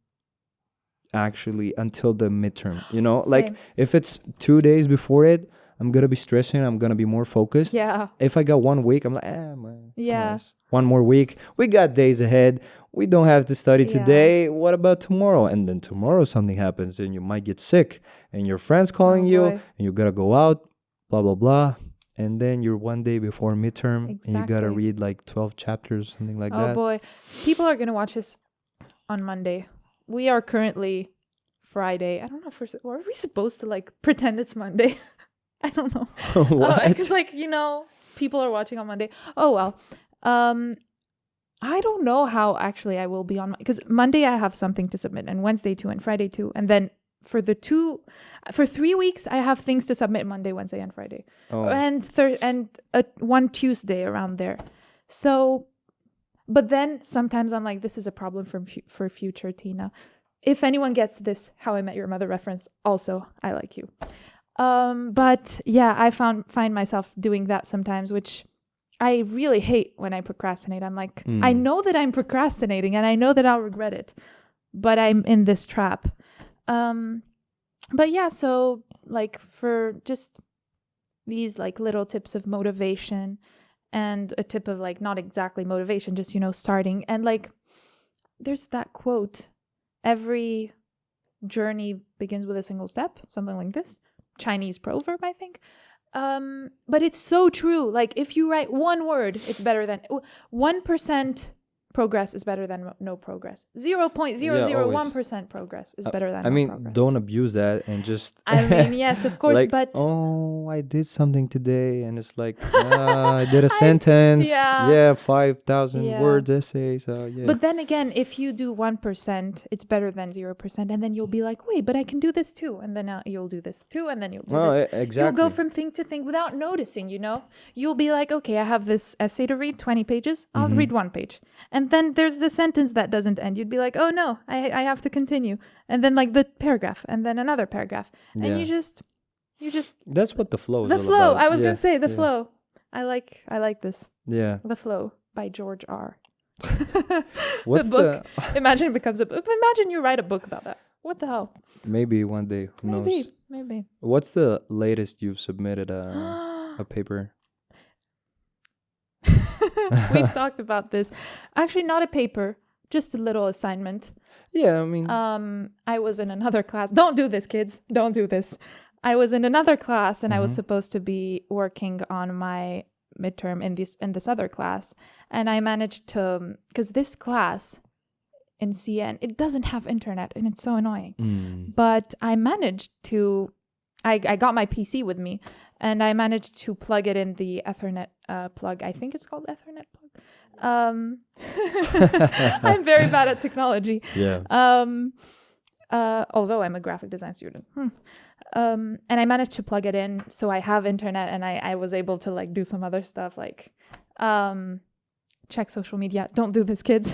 Speaker 2: actually until the midterm. You know,
Speaker 3: Same.
Speaker 2: like if it's 2 days before it, I'm going to be stressing. I'm going to be more focused.
Speaker 3: Yeah.
Speaker 2: If I got 1 week, I'm like, man.
Speaker 3: Yeah.
Speaker 2: Nice. 1 more week. We got days ahead. We don't have to study
Speaker 3: Yeah.
Speaker 2: today. What about tomorrow? And then tomorrow something happens and you might get sick and your friend's calling
Speaker 3: Oh,
Speaker 2: you
Speaker 3: boy.
Speaker 2: and you got to go out, blah, blah, blah. And then you're 1 day before midterm and you got to
Speaker 3: Exactly.
Speaker 2: read like 12 chapters, something like
Speaker 3: Oh
Speaker 2: that.
Speaker 3: boy. People are going to watch this on Monday. We are currently Friday. I don't know if are we supposed to like pretend it's Monday? I don't know.
Speaker 2: What?
Speaker 3: Because like, you know, people are watching on Monday. Oh well. I don't know how actually I will be on because Monday I have something to submit and Wednesday too and Friday too. And then for 3 weeks I have things to submit Monday, Wednesday and Friday.
Speaker 2: Oh.
Speaker 3: And one Tuesday around there. So but then sometimes I'm like, this is a problem for future Tina. If anyone gets this How I Met Your Mother reference, also I like you. But yeah, I find myself doing that sometimes, which I really hate when I procrastinate. I'm like, I know that I'm procrastinating and I know that I'll regret it, but I'm in this trap. But yeah, so like for just these like little tips of motivation and a tip of like not exactly motivation, just, you know, starting. And like there's that quote, every journey begins with a single step, something like this. Chinese proverb, I think. But it's so true. Like if you write one word, it's better than 1% progress is better than no progress. 0.001% progress is better than no progress.
Speaker 2: Don't abuse that and just
Speaker 3: I mean, yes, of course,
Speaker 2: like,
Speaker 3: but
Speaker 2: oh, I did something today and it's like I did a sentence.
Speaker 3: yeah.
Speaker 2: 5,000 words essay. So yeah.
Speaker 3: But then again, if you do 1%, it's better than 0%, and then you'll be like, wait, but I can do this too, and then you'll do this too, and then you'll do this.
Speaker 2: Exactly.
Speaker 3: You'll go from thing to thing without noticing. You know, you'll be like, okay, I have this essay to read, 20 pages. I'll read 1 page, and then there's the sentence that doesn't end. You'd be like, oh no, I have to continue, and then like the paragraph, and then another paragraph, and you just
Speaker 2: that's what the flow is.
Speaker 3: the
Speaker 2: all
Speaker 3: flow.
Speaker 2: about.
Speaker 3: I was gonna say the flow. I like this.
Speaker 2: Yeah.
Speaker 3: The Flow by George R.
Speaker 2: What's
Speaker 3: the book? Imagine it becomes a book. Imagine you write a book about that. What the hell?
Speaker 2: Maybe one day. Who knows?
Speaker 3: Maybe.
Speaker 2: What's the latest you've submitted a paper?
Speaker 3: We've talked about this. Actually, not a paper, just a little assignment.
Speaker 2: Yeah, I mean.
Speaker 3: I was in another class. Don't do this, kids. Don't do this. I was in another class and I was supposed to be working on my midterm in this other class, and I managed to, because this class in CN, it doesn't have internet and it's so annoying. But I managed to, I got my PC with me and I managed to plug it in the Ethernet plug. I think it's called Ethernet plug. I'm very bad at technology.
Speaker 2: Yeah.
Speaker 3: Although I'm a graphic design student. And I managed to plug it in, so I have internet, and I was able to like do some other stuff, like check social media. Don't do this, kids.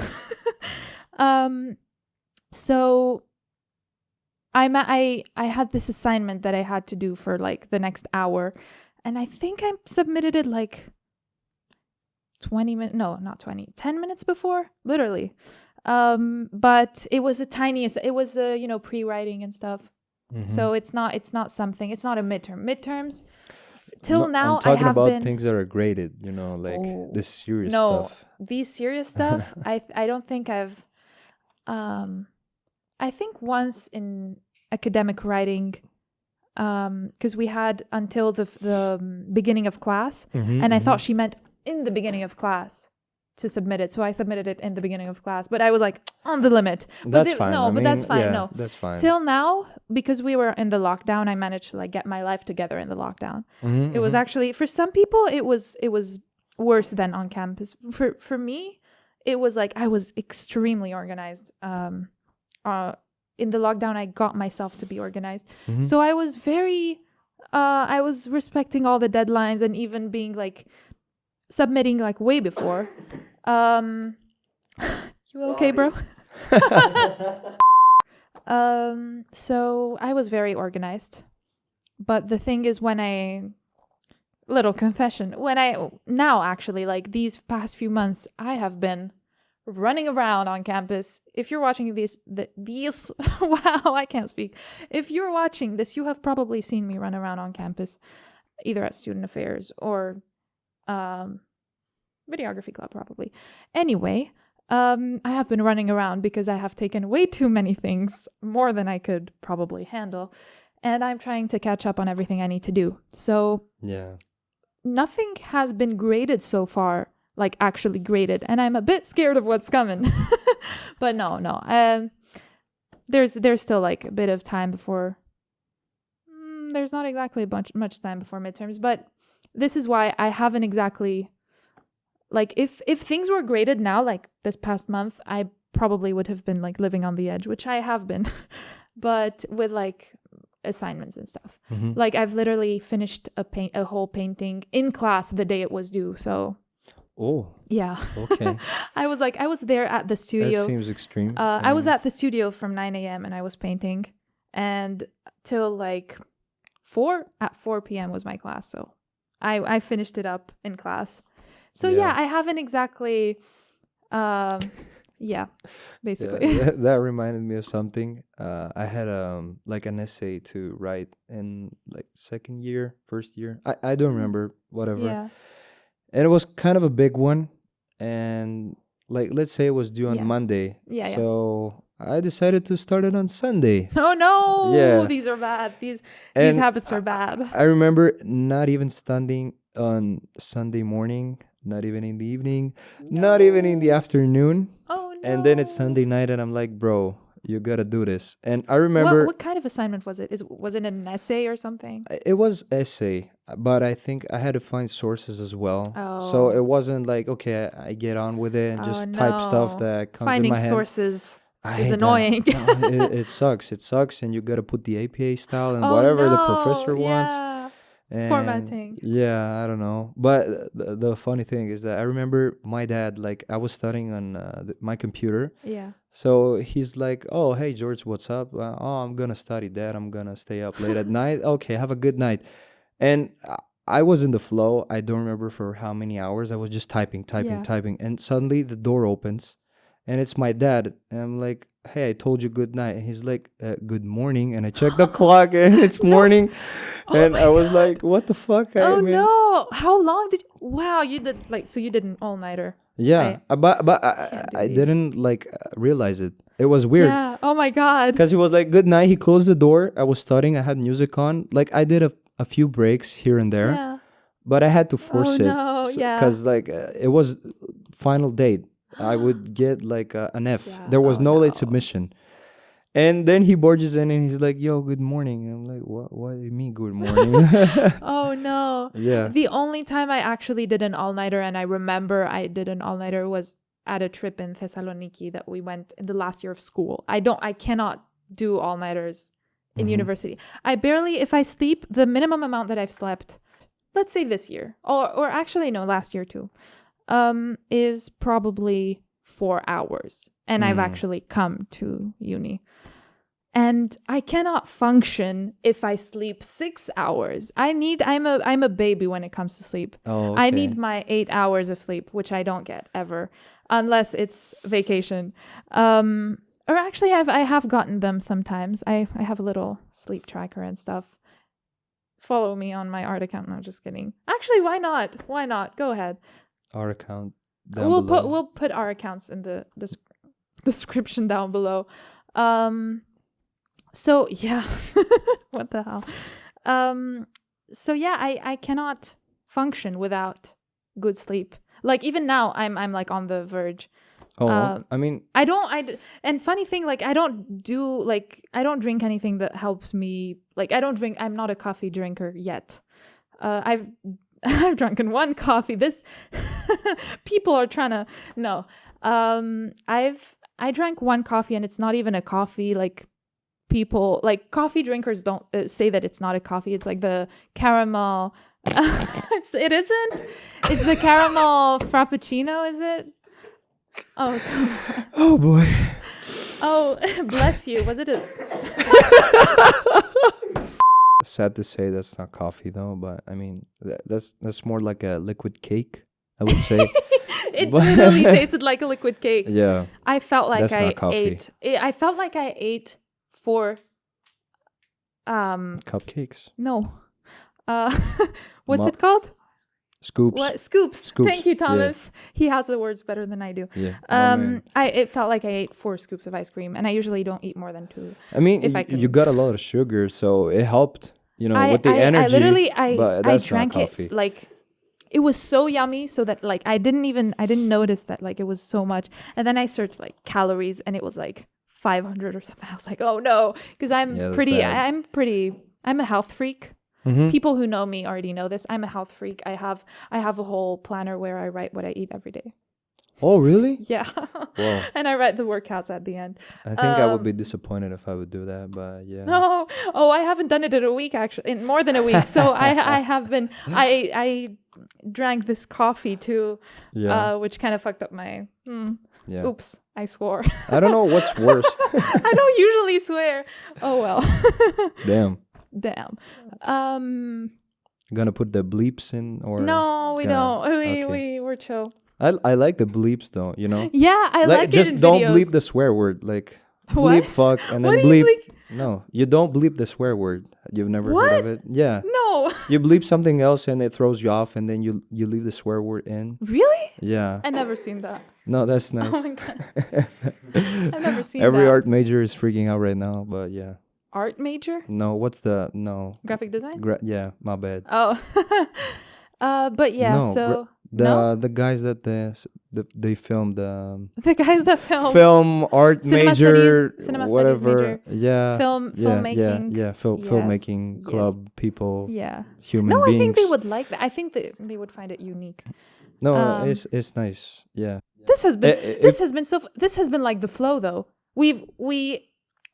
Speaker 3: So I had this assignment that I had to do for like the next hour, and I think I submitted it like 20 minutes. No, not 20. 10 minutes before, literally. But it was it was pre-writing and stuff. So it's not something. It's not a midterm. Midterms till now
Speaker 2: I'm talking
Speaker 3: I have
Speaker 2: about
Speaker 3: been
Speaker 2: things that are graded. Like this serious stuff.
Speaker 3: These serious stuff. I don't think I've. I think once in academic writing, because we had until the beginning of class, and I thought she meant in the beginning of class to submit it, so I submitted it in the beginning of class, but I was like on the limit.
Speaker 2: That's fine.
Speaker 3: That's fine.
Speaker 2: Yeah, that's fine.
Speaker 3: Till now, because we were in the lockdown, I managed to like get my life together in the lockdown. It was actually, for some people, it was worse than on campus. For me, it was like I was extremely organized. In the lockdown, I got myself to be organized. So I was I was respecting all the deadlines and even being like submitting like way before. You okay, bro? So I was very organized. But the thing is, little confession, now actually, like these past few months, I have been running around on campus. If you're watching these, wow, I can't speak. If you're watching this, you have probably seen me run around on campus, either at student affairs or videography club, probably. Anyway, I have been running around because I have taken way too many things, more than I could probably handle. And I'm trying to catch up on everything I need to do. So
Speaker 2: yeah,
Speaker 3: nothing has been graded so far, like actually graded. And I'm a bit scared of what's coming. But no. There's still like a bit of time before. There's not exactly much time before midterms. But this is why I haven't exactly... Like if things were graded now, like this past month, I probably would have been like living on the edge, which I have been. But with like... assignments and stuff. Like I've literally finished a whole painting in class the day it was due. So yeah. Okay. I was there at the studio.
Speaker 2: That seems extreme.
Speaker 3: I was at the studio from 9 a.m. and I was painting, and till like 4 p.m. was my class. So I finished it up in class. So yeah, I haven't exactly yeah, basically.
Speaker 2: Yeah, that reminded me of something. I had like an essay to write in like first year. I don't remember, whatever.
Speaker 3: Yeah.
Speaker 2: And it was kind of a big one. And like, let's say it was due on Monday.
Speaker 3: Yeah.
Speaker 2: So I decided to start it on Sunday.
Speaker 3: Oh no!
Speaker 2: Yeah.
Speaker 3: These are bad. These habits are bad.
Speaker 2: I remember not even studying on Sunday morning, not even in the evening, not even in the afternoon.
Speaker 3: Oh no!
Speaker 2: And then it's Sunday night, and I'm like, bro, you gotta do this. And I remember...
Speaker 3: What kind of assignment was it? Was it an essay or something?
Speaker 2: It was essay, but I think I had to find sources as well.
Speaker 3: Oh.
Speaker 2: So it wasn't like, okay, I get on with it and just type stuff that comes
Speaker 3: Finding
Speaker 2: in my head.
Speaker 3: sources is annoying.
Speaker 2: No, it sucks. It sucks, and you gotta put the APA style and whatever the professor wants. And
Speaker 3: formatting.
Speaker 2: Yeah, I don't know. But the funny thing is that I remember my dad, like I was studying on my computer.
Speaker 3: Yeah.
Speaker 2: So he's like, oh, hey, George, what's up? I'm going to study that. I'm going to stay up late at night. Okay, have a good night. And I was in the flow. I don't remember for how many hours. I was just typing. And suddenly the door opens and it's my dad. And I'm like, hey, I told you good night. And he's like, good morning. And I checked the clock and it's morning. And I was like, what the fuck?
Speaker 3: No. How long did you... Wow, you did so you did an all-nighter.
Speaker 2: Yeah, but I didn't like realize it. It was weird.
Speaker 3: Yeah. Oh my God.
Speaker 2: Because he was like, good night. He closed the door. I was studying. I had music on. Like I did a few breaks here and there.
Speaker 3: Yeah.
Speaker 2: But I had to force it.
Speaker 3: No, yeah.
Speaker 2: Because like it was final date. I would get like an F. Yeah. There was no late submission. And then he barges in and he's like, yo, good morning. And I'm like, what do you mean good morning?
Speaker 3: Oh, no.
Speaker 2: Yeah.
Speaker 3: The only time I actually did an all-nighter, and I remember I did an all-nighter, was at a trip in Thessaloniki that we went in the last year of school. I cannot do all-nighters in university. I barely, if I sleep, the minimum amount that I've slept, let's say this year, or actually, no, last year too, is probably 4 hours. And I've actually come to uni. And I cannot function if I sleep 6 hours. I'm a baby when it comes to sleep.
Speaker 2: Oh, okay.
Speaker 3: I need my 8 hours of sleep, which I don't get ever, unless it's vacation. Or actually, I have gotten them sometimes. I have a little sleep tracker and stuff. Follow me on my art account. No, just kidding. Actually, why not? Why not? Go ahead.
Speaker 2: Our account.
Speaker 3: We'll put our accounts in the description down below. So yeah. What the hell? So yeah, I cannot function without good sleep. Like even now I'm like on the verge.
Speaker 2: I mean,
Speaker 3: and funny thing, like I don't drink anything that helps me. Like I'm not a coffee drinker yet. I've drunken one coffee. This People are trying to no. I drank one coffee and it's not even a coffee. Like people like coffee drinkers don't say that it's not a coffee. It's like the caramel. It isn't. It's the caramel frappuccino. Is it? Oh, come on.
Speaker 2: Oh boy.
Speaker 3: Oh, bless you. Was it a?
Speaker 2: Sad to say that's not coffee though, but I mean that's more like a liquid cake, I would say.
Speaker 3: It literally tasted like a liquid cake.
Speaker 2: Yeah.
Speaker 3: I felt like
Speaker 2: That's
Speaker 3: I
Speaker 2: not coffee.
Speaker 3: ate. I felt like I ate 4
Speaker 2: cupcakes.
Speaker 3: No. What's it called?
Speaker 2: Scoops.
Speaker 3: What? Scoops.
Speaker 2: Scoops.
Speaker 3: Thank you, Thomas. He has the words better than I do.
Speaker 2: Yeah. Man.
Speaker 3: It felt like I ate 4 scoops of ice cream, and I usually don't eat more than 2.
Speaker 2: I mean,
Speaker 3: if I
Speaker 2: you got a lot of sugar, so it helped, with the energy.
Speaker 3: I literally
Speaker 2: but that's
Speaker 3: drank
Speaker 2: not
Speaker 3: it
Speaker 2: coffee.
Speaker 3: like it was so yummy, so that like I didn't notice that like it was so much, and then I searched like calories, and it was like 500 or something. I was like, oh no, because I'm a health freak.
Speaker 2: Mm-hmm.
Speaker 3: People who know me already know this. I'm a health freak. I have a whole planner where I write what I eat every day.
Speaker 2: Oh, really?
Speaker 3: Yeah.
Speaker 2: Wow.
Speaker 3: And I write the workouts at the end.
Speaker 2: I think I would be disappointed if I would do that, but yeah.
Speaker 3: No. Oh, I haven't done it in a week, actually. In more than a week. So I have been. I drank this coffee too, which kind of fucked up my.
Speaker 2: Yeah.
Speaker 3: Oops, I swore.
Speaker 2: I don't know what's worse.
Speaker 3: I don't usually swear. Oh well. Damn.
Speaker 2: Gonna put the bleeps in or
Speaker 3: no, we don't. We're chill.
Speaker 2: I like the bleeps though,
Speaker 3: Yeah, I like
Speaker 2: just
Speaker 3: it in
Speaker 2: don't
Speaker 3: videos.
Speaker 2: bleep the swear word. Like
Speaker 3: What?
Speaker 2: bleep fuck and then
Speaker 3: What do you
Speaker 2: bleep. No, you don't bleep the swear word. You've never heard of it? Yeah.
Speaker 3: No.
Speaker 2: You bleep something else and it throws you off and then you leave the swear word in.
Speaker 3: Really?
Speaker 2: Yeah.
Speaker 3: I never seen that.
Speaker 2: No, that's nice.
Speaker 3: Oh my god. I've never seen
Speaker 2: Every
Speaker 3: that.
Speaker 2: art major is freaking out right now, but yeah.
Speaker 3: Art major?
Speaker 2: No,
Speaker 3: Graphic design?
Speaker 2: Yeah, my bad.
Speaker 3: Oh. But yeah,
Speaker 2: the guys that they filmed
Speaker 3: the guys that
Speaker 2: film art
Speaker 3: cinema
Speaker 2: major
Speaker 3: studies, cinema
Speaker 2: whatever
Speaker 3: studies major.
Speaker 2: yeah
Speaker 3: filmmaking
Speaker 2: filmmaking
Speaker 3: Yes.
Speaker 2: club people
Speaker 3: Yeah.
Speaker 2: human
Speaker 3: No,
Speaker 2: beings.
Speaker 3: I think they would like that. I think they would find it unique.
Speaker 2: No, it's nice. Yeah.
Speaker 3: This has been like the flow though. We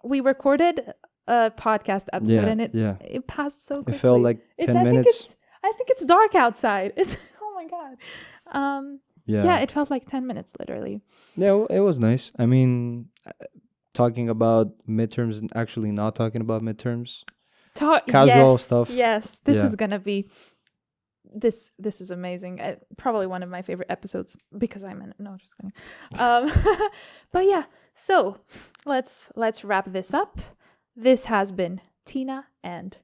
Speaker 3: recorded a podcast episode and it passed so quickly.
Speaker 2: It felt like 10 minutes.
Speaker 3: I think it's dark outside. It's oh my god. Yeah, it felt like 10 minutes literally.
Speaker 2: Yeah, it was nice. I mean, talking about midterms and actually not talking about midterms. Casual stuff.
Speaker 3: Yes, this is gonna be. This is amazing. Probably one of my favorite episodes because I'm in it. No, just kidding. But yeah, so let's wrap this up. This has been Tina and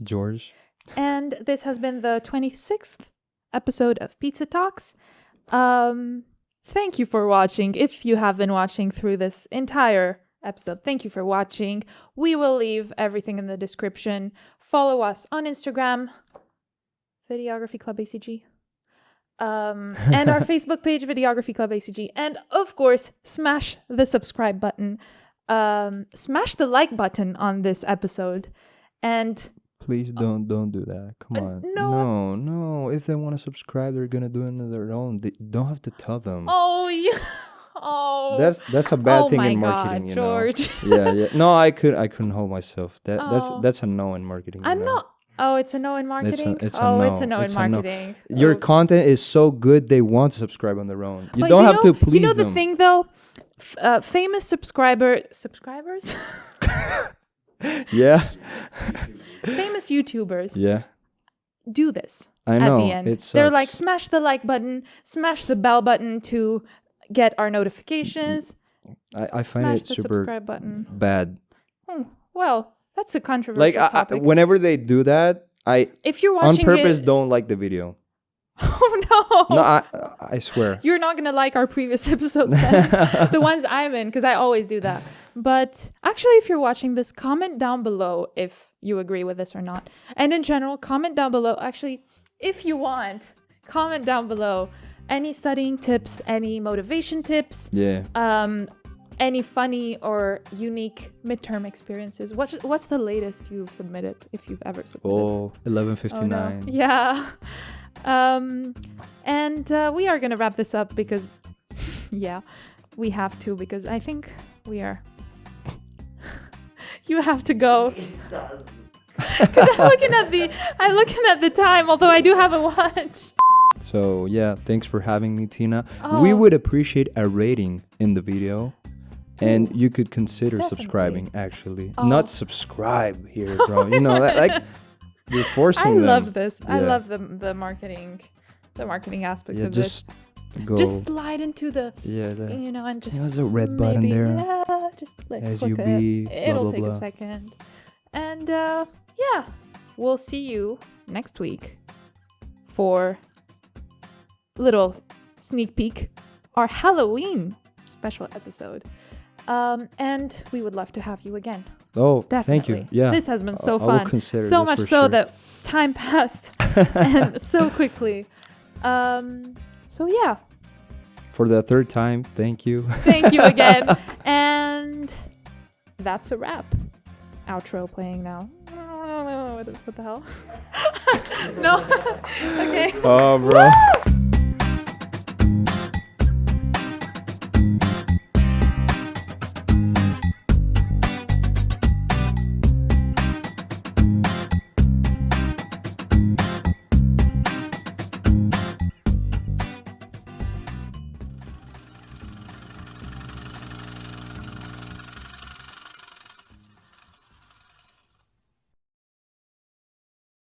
Speaker 2: George.
Speaker 3: And this has been the 26th episode of Pizza Talks. Thank you for watching. If you have been watching through this entire episode, thank you for watching. We will leave everything in the description. Follow us on Instagram, Videography Club ACG. And our Facebook page, Videography Club ACG. And of course, smash the subscribe button. Smash the like button on this episode. And
Speaker 2: please don't do that. Come on. No. If they want to subscribe, they're gonna do it on their own. They don't have to tell them.
Speaker 3: Oh yeah. Oh.
Speaker 2: That's a bad thing in marketing,
Speaker 3: God, George.
Speaker 2: Yeah. No, I couldn't hold myself. That's a no in marketing.
Speaker 3: I'm not. Oh, it's a no in marketing?
Speaker 2: It's a no
Speaker 3: in marketing.
Speaker 2: No. Your content is so good, they want to subscribe on their own. You
Speaker 3: but
Speaker 2: don't have to please them.
Speaker 3: You know the thing, though? Famous subscribers?
Speaker 2: Yeah.
Speaker 3: Famous YouTubers
Speaker 2: yeah.
Speaker 3: do this
Speaker 2: I know.
Speaker 3: At the end. They're like, smash the like button, smash the bell button to get our notifications.
Speaker 2: I find
Speaker 3: smash
Speaker 2: it
Speaker 3: the
Speaker 2: super
Speaker 3: subscribe button.
Speaker 2: bad.
Speaker 3: Well, that's a controversial topic.
Speaker 2: Whenever they do that,
Speaker 3: if you're watching
Speaker 2: on purpose don't like the video.
Speaker 3: Oh no!
Speaker 2: No, I swear.
Speaker 3: You're not gonna like our previous episodes then. The ones I'm in, because I always do that. But actually, if you're watching this, comment down below if you agree with this or not. And in general, comment down below. Actually, if you want, comment down below any studying tips, any motivation tips.
Speaker 2: Yeah.
Speaker 3: Any funny or unique midterm experiences. What's the latest you've submitted, if you've ever submitted?
Speaker 2: 11:59.
Speaker 3: Oh, no. Yeah. And we are gonna wrap this up because, yeah, we have to, because I think we are. You have to go. Because I'm looking at the time. Although I do have a watch.
Speaker 2: So yeah, thanks for having me, Tina.
Speaker 3: Oh.
Speaker 2: We would appreciate a rating in the video. And you could consider
Speaker 3: Definitely.
Speaker 2: subscribing, actually.
Speaker 3: Oh.
Speaker 2: Not subscribe here, bro. You know, like, you're forcing them.
Speaker 3: I love this. I
Speaker 2: Yeah.
Speaker 3: love the marketing aspect
Speaker 2: Yeah,
Speaker 3: of this.
Speaker 2: just go.
Speaker 3: Just slide into the,
Speaker 2: yeah,
Speaker 3: and just
Speaker 2: there's a red button
Speaker 3: maybe,
Speaker 2: there.
Speaker 3: Yeah, just like
Speaker 2: As
Speaker 3: click
Speaker 2: you
Speaker 3: it.
Speaker 2: be, blah,
Speaker 3: It'll
Speaker 2: blah,
Speaker 3: take a
Speaker 2: blah.
Speaker 3: second. And yeah, we'll see you next week for little sneak peek, our Halloween special episode. And we would love to have you again.
Speaker 2: Oh,
Speaker 3: Definitely.
Speaker 2: thank you. Yeah.
Speaker 3: This has been so
Speaker 2: I will
Speaker 3: fun.
Speaker 2: consider
Speaker 3: So
Speaker 2: this
Speaker 3: much
Speaker 2: for
Speaker 3: so
Speaker 2: sure.
Speaker 3: that time passed and so quickly. So yeah,
Speaker 2: For the third time, thank you.
Speaker 3: thank you again. And that's a wrap. Outro playing now. What the hell? No. Okay.
Speaker 2: Oh, bro.